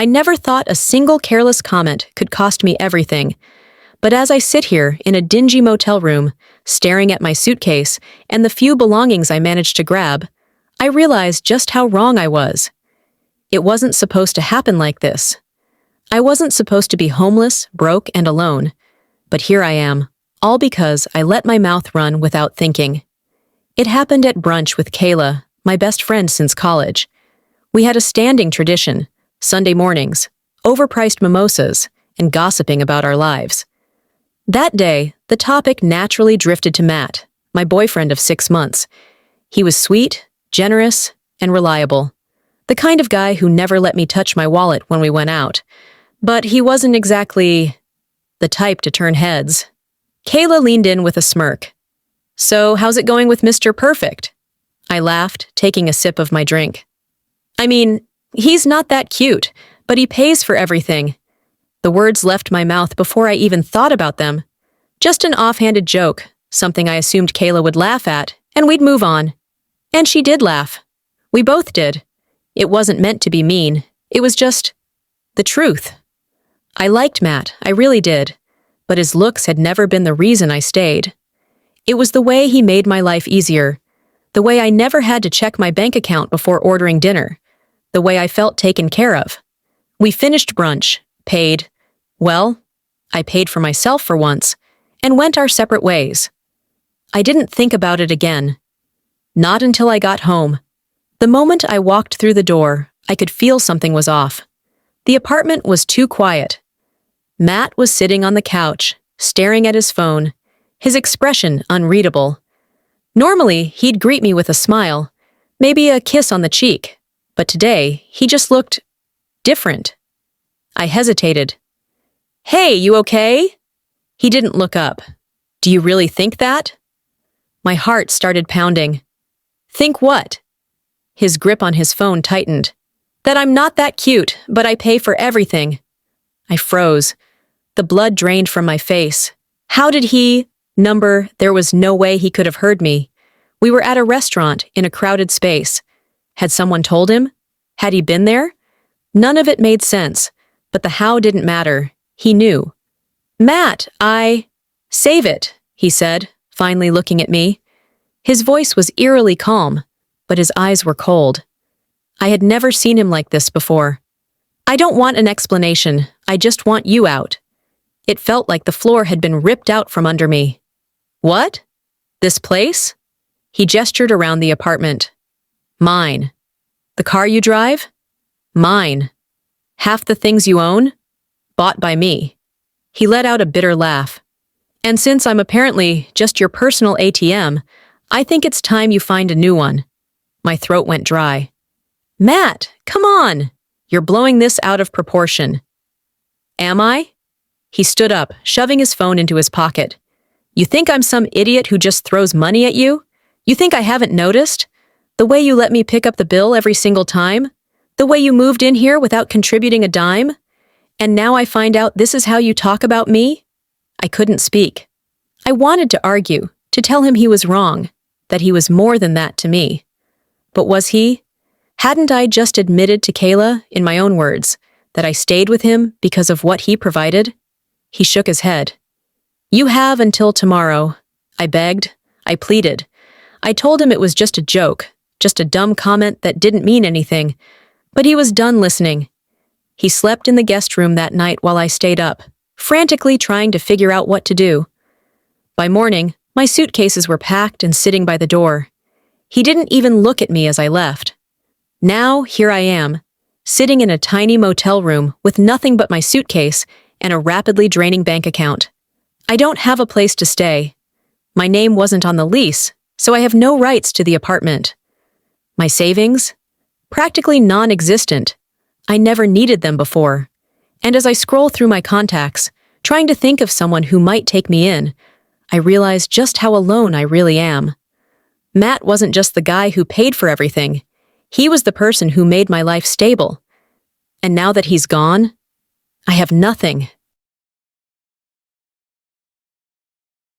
I never thought a single careless comment could cost me everything. But as I sit here in a dingy motel room, staring at my suitcase and the few belongings I managed to grab, I realize just how wrong I was. It wasn't supposed to happen like this. I wasn't supposed to be homeless, broke, and alone. But here I am, all because I let my mouth run without thinking. It happened at brunch with Kayla, my best friend since college. We had a standing tradition, Sunday mornings, overpriced mimosas, and gossiping about our lives. That day, the topic naturally drifted to Matt, my boyfriend of 6 months. He was sweet, generous, and reliable. The kind of guy who never let me touch my wallet when we went out. But he wasn't exactly the type to turn heads. Kayla leaned in with a smirk. "So, how's it going with Mr. Perfect?" I laughed, taking a sip of my drink. "I mean, he's not that cute, but he pays for everything." The words left my mouth before I even thought about them. Just an offhanded joke, something I assumed Kayla would laugh at, and we'd move on. And she did laugh. We both did. It wasn't meant to be mean. It was just the truth. I liked Matt, I really did, but his looks had never been the reason I stayed. It was the way he made my life easier, the way I never had to check my bank account before ordering dinner, the way I felt taken care of. We finished brunch, paid. Well, I paid for myself for once, and went our separate ways. I didn't think about it again. Not until I got home. The moment I walked through the door, I could feel something was off. The apartment was too quiet. Matt was sitting on the couch, staring at his phone, his expression unreadable. Normally, he'd greet me with a smile, maybe a kiss on the cheek, but today, he just looked different. I hesitated. "Hey, you okay?" He didn't look up. "Do you really think that?" My heart started pounding. "Think what?" His grip on his phone tightened. "That I'm not that cute, but I pay for everything." I froze. The blood drained from my face. How did he? There was no way he could have heard me. We were at a restaurant in a crowded space. Had someone told him? Had he been there? None of it made sense, but the how didn't matter. He knew. "Matt, Save it," he said, finally looking at me. His voice was eerily calm, but his eyes were cold. I had never seen him like this before. "I don't want an explanation. I just want you out." It felt like the floor had been ripped out from under me. "What? This place?" He gestured around the apartment. "Mine. The car you drive? Mine. Half the things you own? Bought by me." He let out a bitter laugh. "And since I'm apparently just your personal ATM, I think it's time you find a new one." My throat went dry. "Matt, come on! You're blowing this out of proportion." "Am I?" He stood up, shoving his phone into his pocket. "You think I'm some idiot who just throws money at you? You think I haven't noticed? The way you let me pick up the bill every single time? The way you moved in here without contributing a dime? And now I find out this is how you talk about me?" I couldn't speak. I wanted to argue, to tell him he was wrong, that he was more than that to me. But was he? Hadn't I just admitted to Kayla, in my own words, that I stayed with him because of what he provided? He shook his head. "You have until tomorrow," I begged. I pleaded. I told him it was just a joke, just a dumb comment that didn't mean anything. But he was done listening. He slept in the guest room that night while I stayed up, frantically trying to figure out what to do. By morning, my suitcases were packed and sitting by the door. He didn't even look at me as I left. Now, here I am, sitting in a tiny motel room with nothing but my suitcase and a rapidly draining bank account. I don't have a place to stay. My name wasn't on the lease, so I have no rights to the apartment. My savings? Practically non-existent. I never needed them before. And as I scroll through my contacts, trying to think of someone who might take me in, I realize just how alone I really am. Matt wasn't just the guy who paid for everything. He was the person who made my life stable. And now that he's gone, I have nothing.